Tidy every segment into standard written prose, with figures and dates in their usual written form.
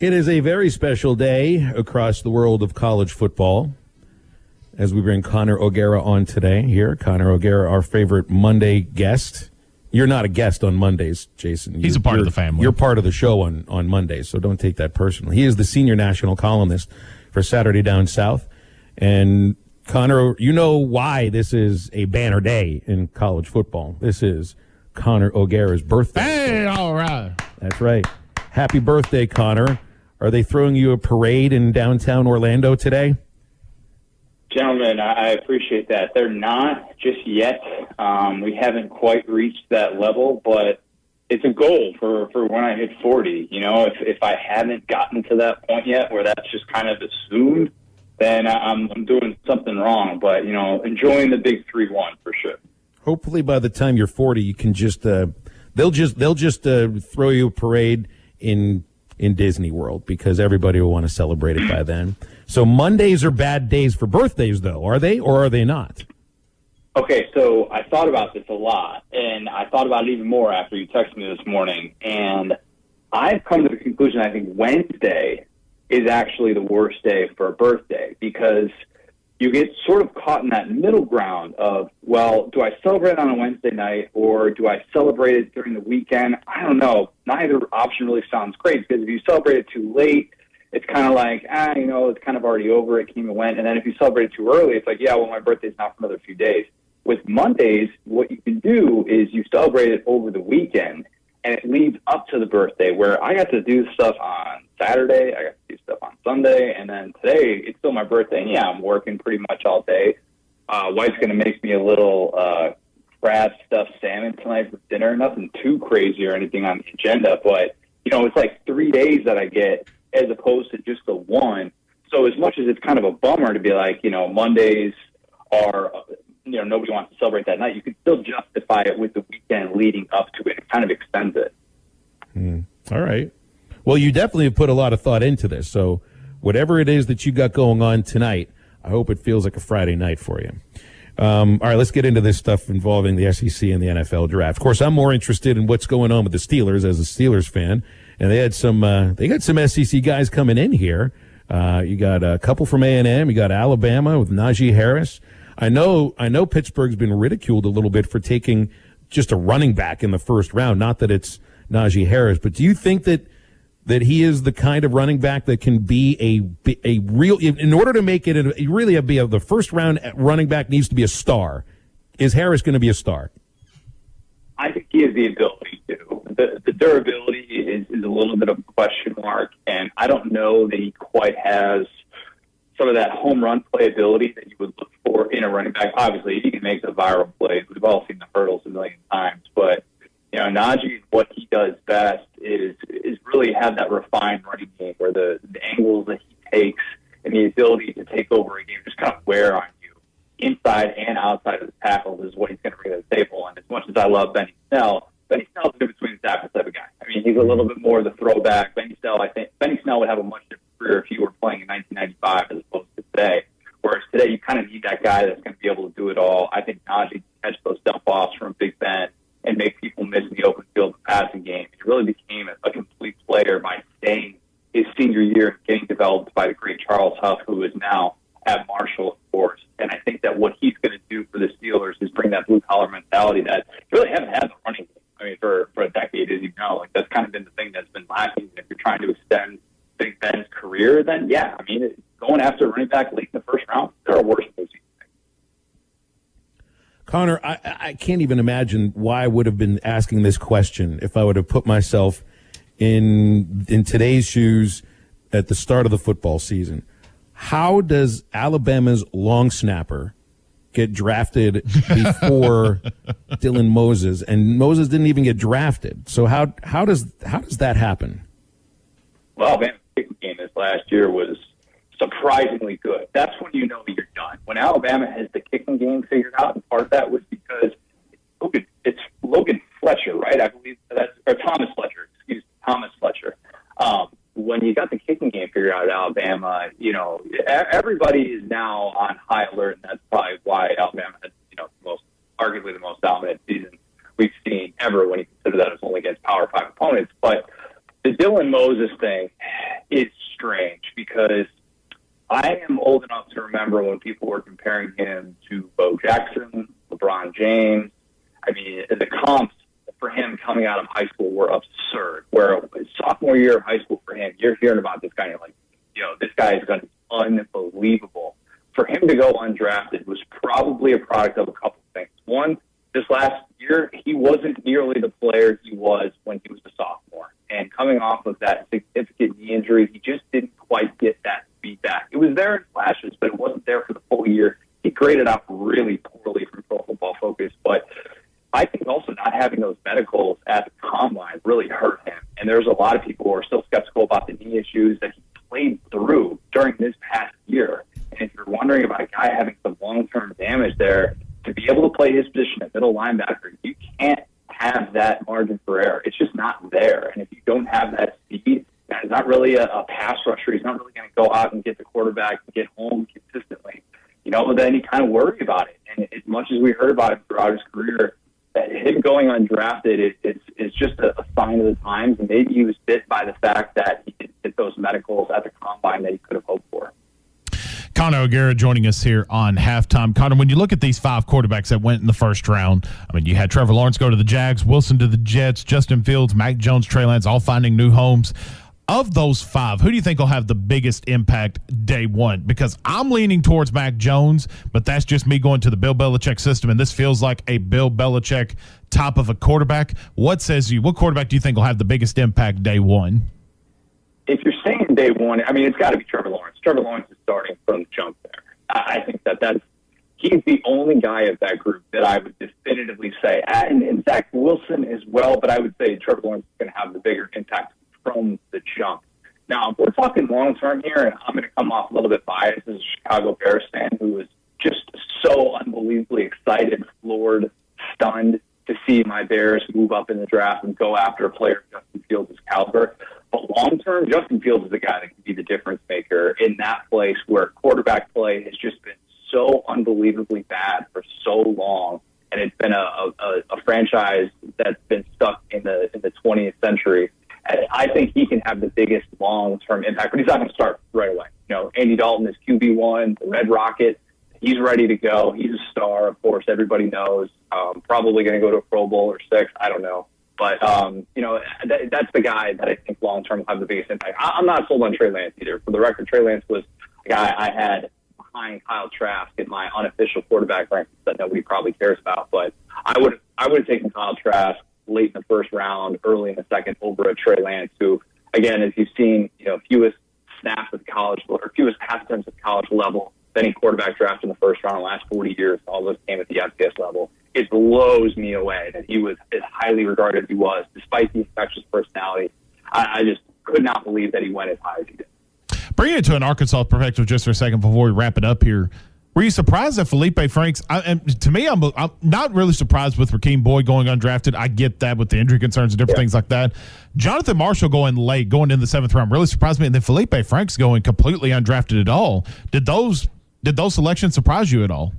It is a very special day across the world of college football as we bring Connor O'Gara on today here. Connor O'Gara, our favorite Monday guest. You're not a guest on Mondays, Jason. He's a part of the family. You're part of the show on Mondays, so don't take that personally. He is the senior national columnist for Saturday Down South. And Connor, you know why this is a banner day in college football. This is Connor O'Gara's birthday. Hey, all right. That's right. Happy birthday, Connor. Are they throwing you a parade in downtown Orlando today? Gentlemen, I appreciate that. They're not just yet. We haven't quite reached that level, but it's a goal for when I hit 40. You know, if I haven't gotten to that point yet where that's just kind of assumed, then I'm doing something wrong. But, you know, enjoying the big 3-1 for sure. Hopefully by the time you're 40, you can just they'll just throw you a parade in Disney World because everybody will want to celebrate it by then. So Mondays are bad days for birthdays, though, are they, or are they not? Okay, so I thought about this a lot, and I thought about it even more after you texted me this morning, and I've come to the conclusion I think Wednesday is actually the worst day for a birthday because you get sort of caught in that middle ground of, well, do I celebrate on a Wednesday night or do I celebrate it during the weekend? I don't know. Neither option really sounds great because if you celebrate it too late, it's kind of like, you know, it's kind of already over. It came and went. And then if you celebrate it too early, it's like, yeah, well, my birthday's not for another few days. With Mondays, what you can do is you celebrate it over the weekend and it leads up to the birthday where I got to do stuff on Saturday, I got to do stuff on Sunday, and then today it's still my birthday. And yeah, I'm working pretty much all day. Wife's going to make me a little crab stuffed salmon tonight for dinner. Nothing too crazy or anything on the agenda, but, you know, it's like 3 days that I get as opposed to just the one. So as much as it's kind of a bummer to be like, you know, Mondays are, you know, nobody wants to celebrate that night, you can still justify it with the weekend leading up to it. It kind of extends it. All right. Well, you definitely have put a lot of thought into this. So whatever it is that you got going on tonight, I hope it feels like a Friday night for you. All right, let's get into this stuff involving the SEC and the NFL draft. Of course, I'm more interested in what's going on with the Steelers as a Steelers fan. And they got some SEC guys coming in here. You got a couple from A&M. You got Alabama with Najee Harris. I know Pittsburgh's been ridiculed a little bit for taking just a running back in the first round. Not that it's Najee Harris, but do you think that he is the kind of running back that can be a real, in order to make it really be the first round running back needs to be a star? Is Harris going to be a star? I think he has the ability to. The durability is a little bit of a question mark, and I don't know that he quite has some of that home run playability that you would look for in a running back. Obviously, he can make the viral plays. We've all seen the hurdles a million times, but you know, Najee, what he does best is really have that refined running game where the angles that he takes and the ability to take over a game just kind of wear on you inside and outside of the tackles is what he's going to bring to the table. And as much as I love Benny Snell's in between the tackles type of guy. I mean, he's a little bit more of the throwback. I think Benny Snell would have a much different career if he were playing in 1995 as opposed to today. Whereas today, you kind of need that guy that's going to be able to do it all. I think Najee can catch those dump-offs from Big Ben and make people miss the open field passing game. He really became a complete player by staying his senior year and getting developed by the great Charles Huff, who is now at Marshall, of course. And I think that what he's going to do for the Steelers is bring that blue-collar mentality that you really haven't had the running game. I mean, for a decade, as you know, like that's kind of been the thing that's been lacking. If you're trying to extend Big Ben's career, then yeah, I mean, going after a running back late in the first round, there are worse moves. Connor, I can't even imagine why I would have been asking this question if I would have put myself in today's shoes at the start of the football season. How does Alabama's long snapper get drafted before Dylan Moses? And Moses didn't even get drafted. So how does that happen? Well, Alabama's kicking game this last year was surprisingly good. That's when you know you're done. When Alabama has the kicking game figured out, and part of that was because it's Logan Fletcher, right? I believe that's or Thomas Fletcher. When you got the kicking game figured out at Alabama, you know everybody is now on high alert, and that's probably why Alabama has arguably the most dominant season we've seen ever. When you consider that it's only against Power 5 opponents, but The Dylan Moses thing is strange because I am old enough to remember when people were comparing him to Bo Jackson, LeBron James. I mean, the comps for him coming out of high school were absurd. Where his sophomore year of high school for him, you're hearing about this guy and you're like, this guy is going to be unbelievable. For him to go undrafted was probably a product of a couple things. One, this last year, he wasn't nearly the player he was when he was a sophomore. And coming off of that significant knee injury, he just didn't quite get that feedback. It was there in flashes, but it wasn't there for the full year. He graded out really poorly from Pro Football Focus, but I think also not having those medicals at the combine really hurt him. And there's a lot of people who are still skeptical about the knee issues that he played through during this past year. And if you're wondering about a guy having some long-term damage there, to be able to play his position at middle linebacker, you can't have that margin for error. It's just not there. And if you don't have that speed, he's not really a pass rusher. He's not really going to go out and get the quarterback and get home consistently. Then you kind of worry about it. And as much as we heard about him throughout his career, him going undrafted it's just a sign of the times. And maybe he was bit by the fact that he didn't get those medicals at the combine that he could have hoped for. Connor O'Gara joining us here on Halftime. Connor, when you look at these 5 quarterbacks that went in the first round, I mean, you had Trevor Lawrence go to the Jags, Wilson to the Jets, Justin Fields, Mac Jones, Trey Lance, all finding new homes. Of those 5, who do you think will have the biggest impact day one? Because I'm leaning towards Mac Jones, but that's just me going to the Bill Belichick system, and this feels like a Bill Belichick top of a quarterback. What quarterback do you think will have the biggest impact day one? If you're saying day one, I mean, it's got to be Trevor Lawrence. Trevor Lawrence is starting from the jump there. I think he's the only guy of that group that I would definitively say, and in fact, Wilson as well, but I would say Trevor Lawrence is going to have the bigger impact from the jump. Now, if we're talking long-term here, and I'm going to come off a little bit biased as a Chicago Bears fan who was just so unbelievably excited, floored, stunned to see my Bears move up in the draft and go after a player of Justin Fields' caliber. But long-term, Justin Fields is the guy that can be the difference maker in that place where quarterback play has just been so unbelievably bad for so long, and it's been a franchise that's been stuck in the 20th century. I think he can have the biggest long-term impact, but he's not going to start right away. Andy Dalton is QB1, the Red Rocket. He's ready to go. He's a star, of course. Everybody knows. Probably going to go to a Pro Bowl or 6. I don't know. But, that's the guy that I think long-term will have the biggest impact. I'm not sold on Trey Lance either. For the record, Trey Lance was the guy I had behind Kyle Trask in my unofficial quarterback rankings that nobody probably cares about. But I would have taken Kyle Trask late in the first round, early in the second over a Trey Lance, who, again, as you've seen, fewest snaps at college or fewest pass attempts at college level than any quarterback drafted in the first round in the last 40 years. All those came at the FCS level. It blows me away that he was as highly regarded as he was, despite the infectious personality. I just could not believe that he went as high as he did. Bring it to an Arkansas perspective just for a second before we wrap it up here. Were you surprised that Felipe Franks? To me, I'm not really surprised with Rakeem Boyd going undrafted. I get that with the injury concerns and different things like that. Jonathan Marshall going late, going in the 7th round, really surprised me. And then Felipe Franks going completely undrafted at all. Did those selections surprise you at all?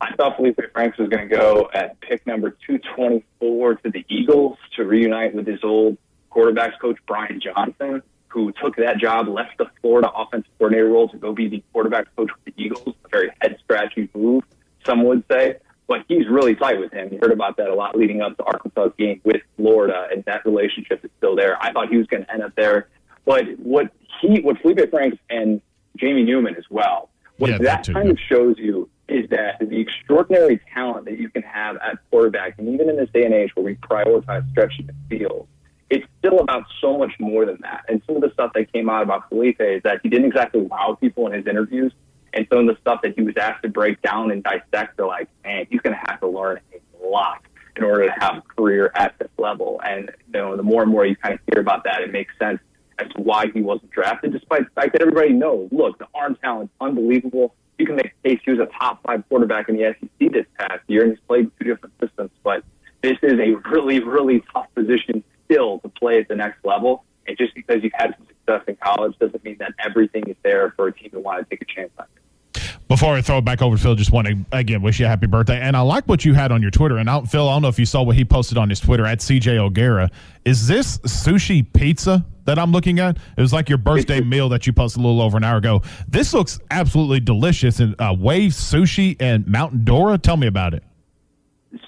I thought Felipe Franks was going to go at pick number 224 to the Eagles to reunite with his old quarterbacks coach, Brian Johnson, who took that job, left the Florida offensive coordinator role to go be the quarterback coach with the Eagles. A very head-scratching move, some would say. But he's really tight with him. You heard about that a lot leading up to Arkansas's game with Florida, and that relationship is still there. I thought he was going to end up there. But what Felipe Franks and Jamie Newman as well, that kind of shows you is that the extraordinary talent that you can have at quarterback, and even in this day and age where we prioritize stretching the field, it's still about so much more than that. And some of the stuff that came out about Felipe is that he didn't exactly wow people in his interviews. And some of the stuff that he was asked to break down and dissect, they're like, man, he's going to have to learn a lot in order to have a career at this level. And the more and more you kind of hear about that, it makes sense as to why he wasn't drafted, despite the fact that everybody knows, look, the arm talent's unbelievable. You can make a case he was a top 5 quarterback in the SEC this past year, and he's played 2 different systems. But this is a really, really tough position still to play at the next level. And just because you've had some success in college doesn't mean that everything is there for a team that want to take a chance on it. Before I throw it back over to Phil, just want to, again, wish you a happy birthday. And I like what you had on your Twitter. And Phil, I don't know if you saw what he posted on his Twitter, at CJ O'Gara. Is this sushi pizza that I'm looking at? It was like your birthday meal that you posted a little over an hour ago. This looks absolutely delicious. And Wave Sushi and Mountain Dora. Tell me about it.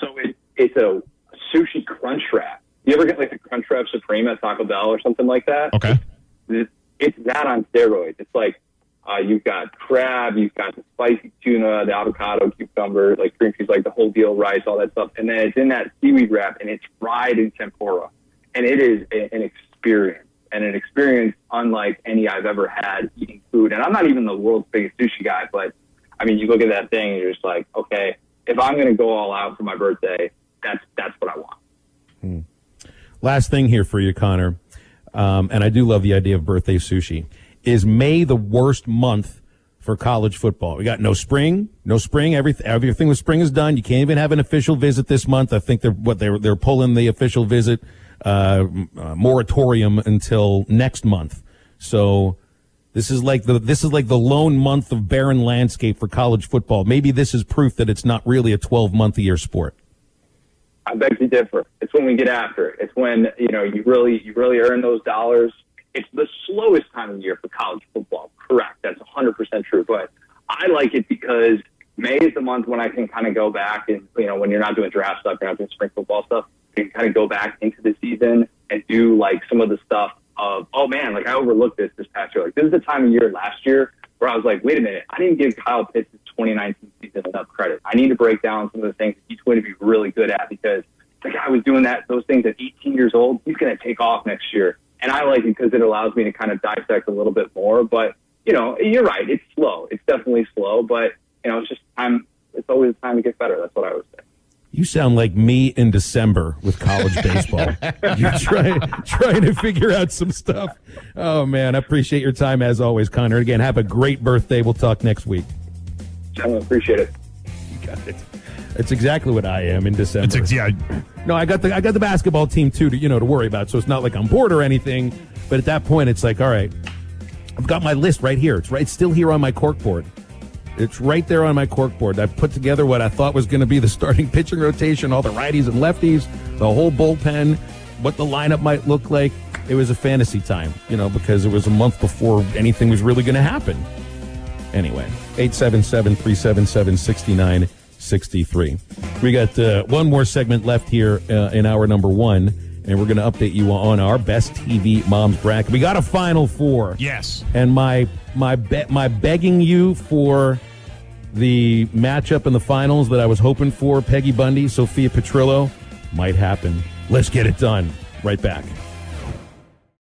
So it's a sushi crunch wrap. You ever get like the crunch wrap Supreme at Taco Bell or something like that? Okay. It's that on steroids. It's like you've got crab, you've got the spicy tuna, the avocado, cucumber, like cream cheese, like the whole deal, rice, all that stuff. And then it's in that seaweed wrap, and it's fried in tempura. And it is an experience, and an experience unlike any I've ever had eating food. And I'm not even the world's biggest sushi guy, but, I mean, you look at that thing, and you're just like, okay, if I'm going to go all out for my birthday, that's what I want. Last thing here for you, Connor, and I do love the idea of birthday sushi. Is May the worst month for college football? We got no spring. Everything with spring is done. You can't even have an official visit this month. I think they're pulling the official visit moratorium until next month. So this is like the lone month of barren landscape for college football. Maybe this is proof that it's not really a 12-month-a-year sport. I beg to differ. It's when we get after it. It's when you really earn those dollars. It's the slowest time of year for college football. Correct. That's 100% true. But I like it because May is the month when I can kind of go back and, when you're not doing draft stuff, you're not doing spring football stuff, you can kind of go back into the season and do like some of the stuff of, oh man, like I overlooked this past year. Like this is the time of year last year where I was like, wait a minute, I didn't give Kyle Pitts' 2019 season enough credit. I need to break down some of the things that he's going to be really good at because the guy was doing those things at 18 years old. He's going to take off next year. And I like it because it allows me to kind of dissect a little bit more. But, you're right. It's slow. It's definitely slow. But, it's just time. It's always time to get better. That's what I would say. You sound like me in December with college baseball. You're trying to figure out some stuff. Oh, man. I appreciate your time as always, Connor. Again, have a great birthday. We'll talk next week. Gentlemen, appreciate it. You got it. It's exactly what I am in December. Yeah. No, I got the basketball team too to worry about. So it's not like I'm bored or anything. But at that point, it's like, all right, I've got my list right here. It's still here on my corkboard. It's right there on my corkboard. I put together what I thought was going to be the starting pitching rotation, all the righties and lefties, the whole bullpen, what the lineup might look like. It was a fantasy time, because it was a month before anything was really going to happen. Anyway, 877-377-6963. We got one more segment left here in hour number one, and we're going to update you on our best TV moms bracket. We got a Final Four. Yes. And my begging you for the matchup in the finals that I was hoping for, Peggy Bundy, Sophia Petrillo, might happen. Let's get it done. Right back.